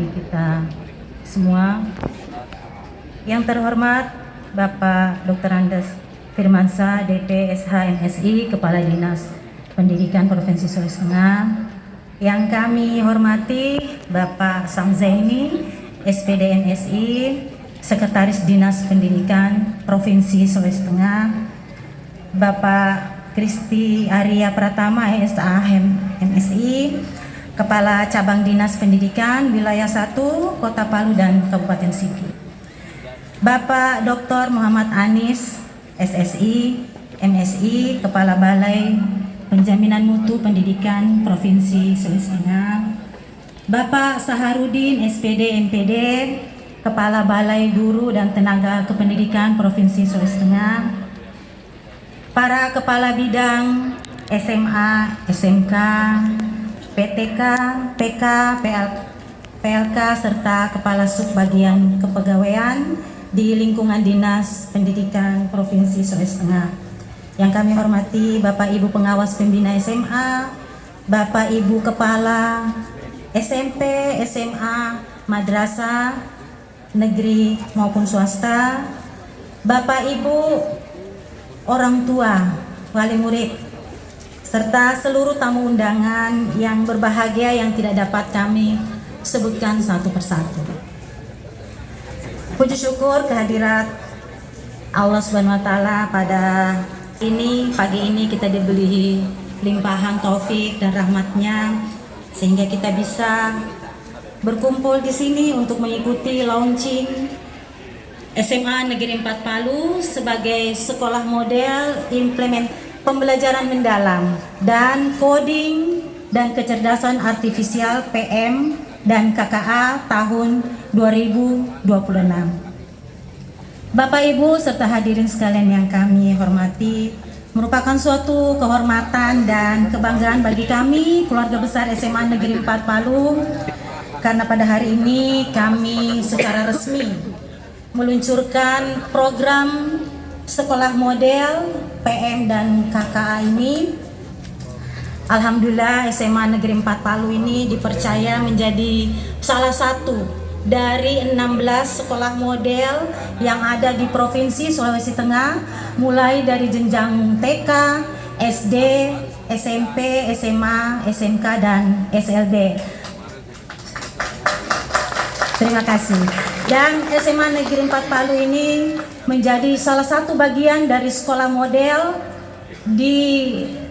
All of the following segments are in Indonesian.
bagi kita semua. Yang terhormat Bapak Dr. Andes Firmansyah, DP SH MSI, Kepala Dinas Pendidikan Provinsi Sulawesi Tengah. Yang kami hormati Bapak Samzaini, SPD NSI, Sekretaris Dinas Pendidikan Provinsi Sulawesi Tengah. Bapak Kristi Arya Pratama, SH MSI, Kepala Cabang Dinas Pendidikan Wilayah 1, Kota Palu dan Kabupaten Sigi. Bapak Dr. Muhammad Anis, SSI, MSI, Kepala Balai Penjaminan Mutu Pendidikan Provinsi Sulawesi Tengah. Bapak Saharudin, SPD MPD, Kepala Balai Guru dan Tenaga Kependidikan Provinsi Sulawesi Tengah. Para Kepala Bidang SMA, SMK, PTK, PK, PLK, serta Kepala Subbagian Kepegawaian di lingkungan Dinas Pendidikan Provinsi Sulawesi Tengah. Yang kami hormati Bapak Ibu Pengawas Pembina SMA, Bapak Ibu Kepala SMP, SMA, Madrasah, negeri maupun swasta, Bapak Ibu orang tua, wali murid, serta seluruh tamu undangan yang berbahagia yang tidak dapat kami sebutkan satu persatu. Puji syukur kehadirat Allah Subhanahu wa Ta'ala pada pagi ini kita diberi limpahan taufik dan rahmatnya sehingga kita bisa berkumpul di sini untuk mengikuti launching SMA Negeri 4 Palu sebagai sekolah model pembelajaran mendalam dan coding dan kecerdasan artifisial PM dan KKA tahun 2026. Bapak Ibu serta hadirin sekalian yang kami hormati, merupakan suatu kehormatan dan kebanggaan bagi kami keluarga besar SMA Negeri 4 Palu karena pada hari ini kami secara resmi meluncurkan program sekolah model PM dan KKA ini. Alhamdulillah SMA Negeri 4 Palu ini dipercaya menjadi salah satu dari 16 sekolah model yang ada di Provinsi Sulawesi Tengah, mulai dari jenjang TK, SD, SMP, SMA, SMK, dan SLB. Terima kasih. Dan SMA Negeri 4 Palu ini menjadi salah satu bagian dari sekolah model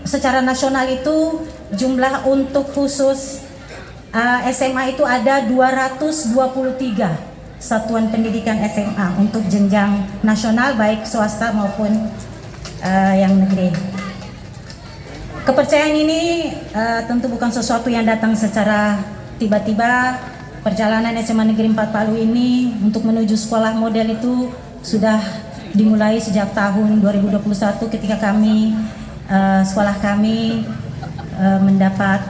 secara nasional. Itu jumlah untuk khusus SMA itu ada 223 satuan pendidikan SMA untuk jenjang nasional baik swasta maupun yang negeri. Kepercayaan ini tentu bukan sesuatu yang datang secara tiba-tiba. Perjalanan SMA Negeri 4 Palu ini untuk menuju sekolah model itu sudah dimulai sejak tahun 2021 ketika sekolah kami mendapat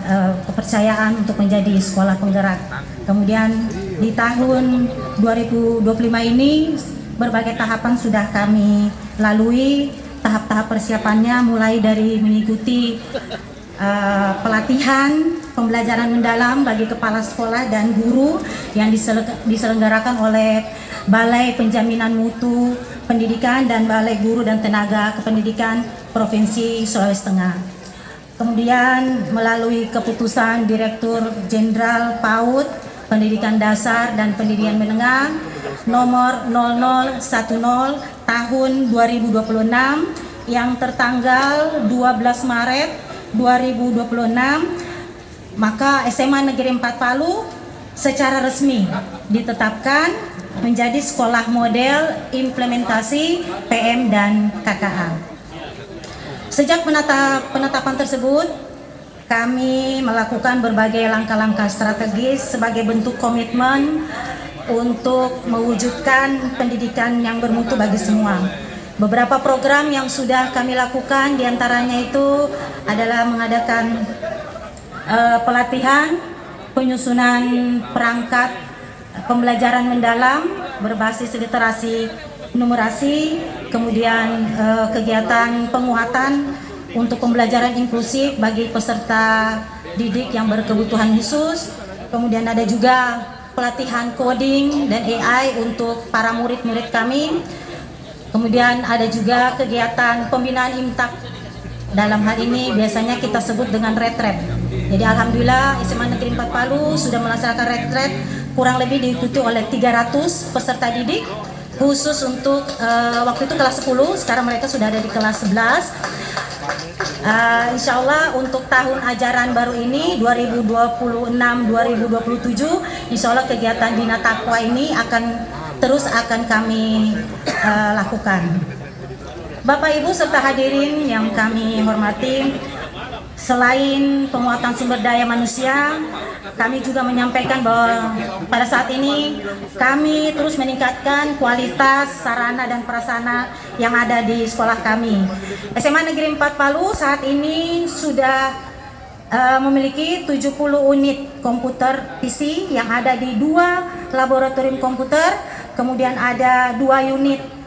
kepercayaan untuk menjadi sekolah penggerak. Kemudian di tahun 2025 ini berbagai tahapan sudah kami lalui. Tahap-tahap persiapannya mulai dari mengikuti pelatihan pembelajaran mendalam bagi kepala sekolah dan guru yang diselenggarakan oleh Balai Penjaminan Mutu Pendidikan dan Balai Guru dan Tenaga Kependidikan Provinsi Sulawesi Tengah. Kemudian melalui keputusan Direktur Jenderal PAUD Pendidikan Dasar dan Pendidikan Menengah nomor 0010 tahun 2026 yang tertanggal 12 Maret 2026, maka SMA Negeri 4 Palu secara resmi ditetapkan menjadi sekolah model implementasi PM dan KKA. Sejak penetapan tersebut, kami melakukan berbagai langkah-langkah strategis sebagai bentuk komitmen untuk mewujudkan pendidikan yang bermutu bagi semua. Beberapa program yang sudah kami lakukan diantaranya itu adalah mengadakan pelatihan, penyusunan perangkat pembelajaran mendalam berbasis literasi numerasi, kemudian kegiatan penguatan untuk pembelajaran inklusif bagi peserta didik yang berkebutuhan khusus. Kemudian ada juga pelatihan coding dan AI untuk para murid-murid kami. Kemudian ada juga kegiatan pembinaan IMTAK. Dalam hal ini biasanya kita sebut dengan retret. Jadi alhamdulillah SMA Negeri 4 Palu sudah melaksanakan retret kurang lebih diikuti oleh 300 peserta didik, khusus untuk waktu itu kelas 10, sekarang mereka sudah ada di kelas 11. Insya Allah untuk tahun ajaran baru ini 2026-2027, insya Allah kegiatan Bina Takwa ini akan kami lakukan. Bapak Ibu serta hadirin yang kami hormati, selain penguatan sumber daya manusia, kami juga menyampaikan bahwa pada saat ini kami terus meningkatkan kualitas sarana dan prasarana yang ada di sekolah kami. SMA Negeri 4 Palu saat ini sudah memiliki 70 unit komputer PC yang ada di 2 laboratorium komputer, kemudian ada 2 unit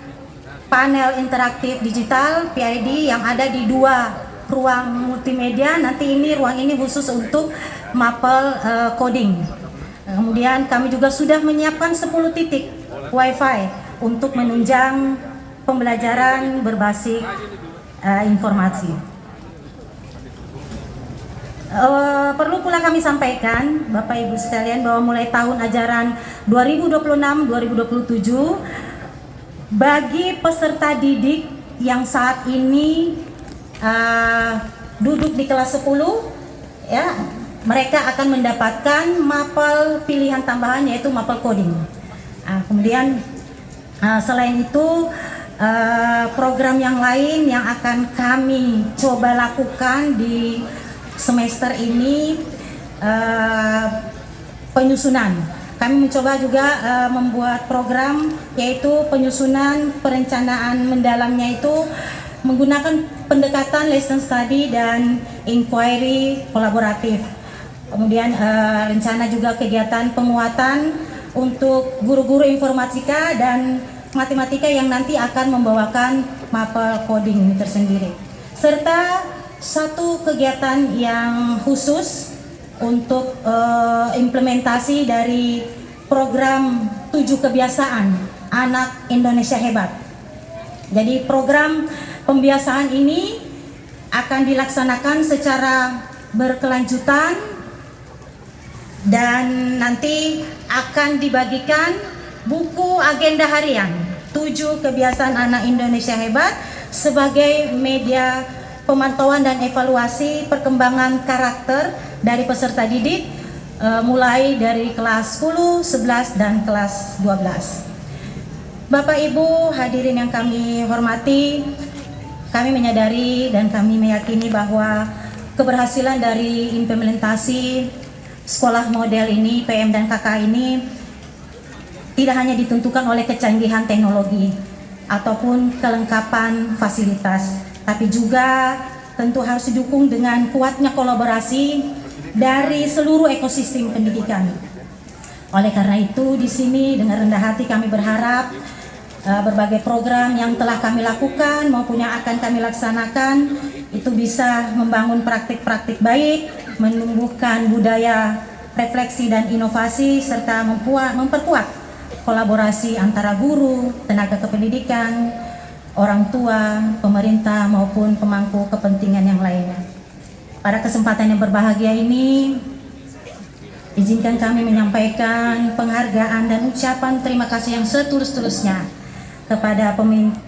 panel interaktif digital PID yang ada di 2 ruang multimedia. Nanti ruang ini khusus untuk mapel coding. Kemudian kami juga sudah menyiapkan 10 titik WiFi untuk menunjang pembelajaran berbasis informasi. Perlu pula kami sampaikan Bapak Ibu sekalian bahwa mulai tahun ajaran 2026-2027 bagi peserta didik yang saat ini duduk di kelas 10, ya, mereka akan mendapatkan mapel pilihan tambahan yaitu mapel coding. Kemudian selain itu program yang lain yang akan kami coba lakukan di semester ini penyusunan. Kami mencoba juga membuat program yaitu penyusunan perencanaan mendalamnya itu menggunakan pendekatan lesson study dan inquiry kolaboratif. Kemudian rencana juga kegiatan penguatan untuk guru-guru informatika dan matematika yang nanti akan membawakan mapel coding ini tersendiri. Serta satu kegiatan yang khusus untuk implementasi dari program 7 kebiasaan anak Indonesia hebat. Jadi program pembiasaan ini akan dilaksanakan secara berkelanjutan dan nanti akan dibagikan buku agenda harian 7 kebiasaan anak Indonesia hebat sebagai media pemantauan dan evaluasi perkembangan karakter dari peserta didik mulai dari kelas 10, 11, dan kelas 12. Bapak Ibu hadirin yang kami hormati, kami menyadari dan kami meyakini bahwa keberhasilan dari implementasi sekolah model ini, PM dan KK ini tidak hanya ditentukan oleh kecanggihan teknologi ataupun kelengkapan fasilitas, tapi juga tentu harus didukung dengan kuatnya kolaborasi dari seluruh ekosistem pendidikan. Oleh karena itu, di sini dengan rendah hati kami berharap berbagai program yang telah kami lakukan maupun yang akan kami laksanakan itu bisa membangun praktik-praktik baik, menumbuhkan budaya refleksi dan inovasi, serta memperkuat kolaborasi antara guru, tenaga kependidikan, orang tua, pemerintah maupun pemangku kepentingan yang lainnya. Pada kesempatan yang berbahagia ini, izinkan kami menyampaikan penghargaan dan ucapan terima kasih yang setulus-tulusnya kepada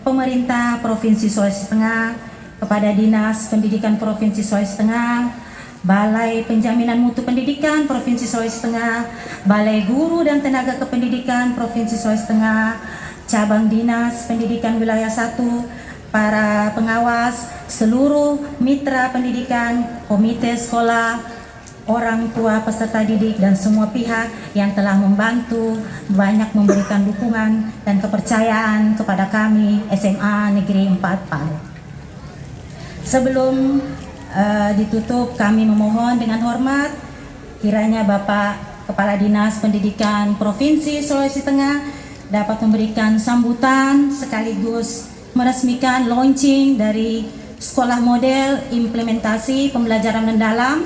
pemerintah Provinsi Sulawesi Tengah, kepada Dinas Pendidikan Provinsi Sulawesi Tengah, Balai Penjaminan Mutu Pendidikan Provinsi Sulawesi Tengah, Balai Guru dan Tenaga Kependidikan Provinsi Sulawesi Tengah, Cabang Dinas Pendidikan Wilayah 1, para pengawas, seluruh mitra pendidikan, komite sekolah, orang tua peserta didik, dan semua pihak yang telah membantu banyak memberikan dukungan dan kepercayaan kepada kami SMA Negeri 4 Palu. Sebelum ditutup, kami memohon dengan hormat kiranya Bapak Kepala Dinas Pendidikan Provinsi Sulawesi Tengah dapat memberikan sambutan sekaligus meresmikan launching dari sekolah model implementasi pembelajaran mendalam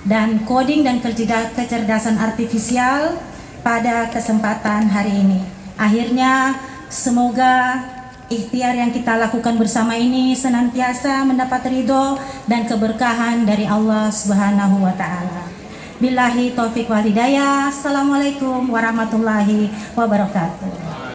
dan coding dan kecerdasan artifisial pada kesempatan hari ini. Akhirnya semoga ikhtiar yang kita lakukan bersama ini senantiasa mendapat ridho dan keberkahan dari Allah Subhanahu wa taala. Billahi taufik wal hidayah. Assalamualaikum warahmatullahi wabarakatuh.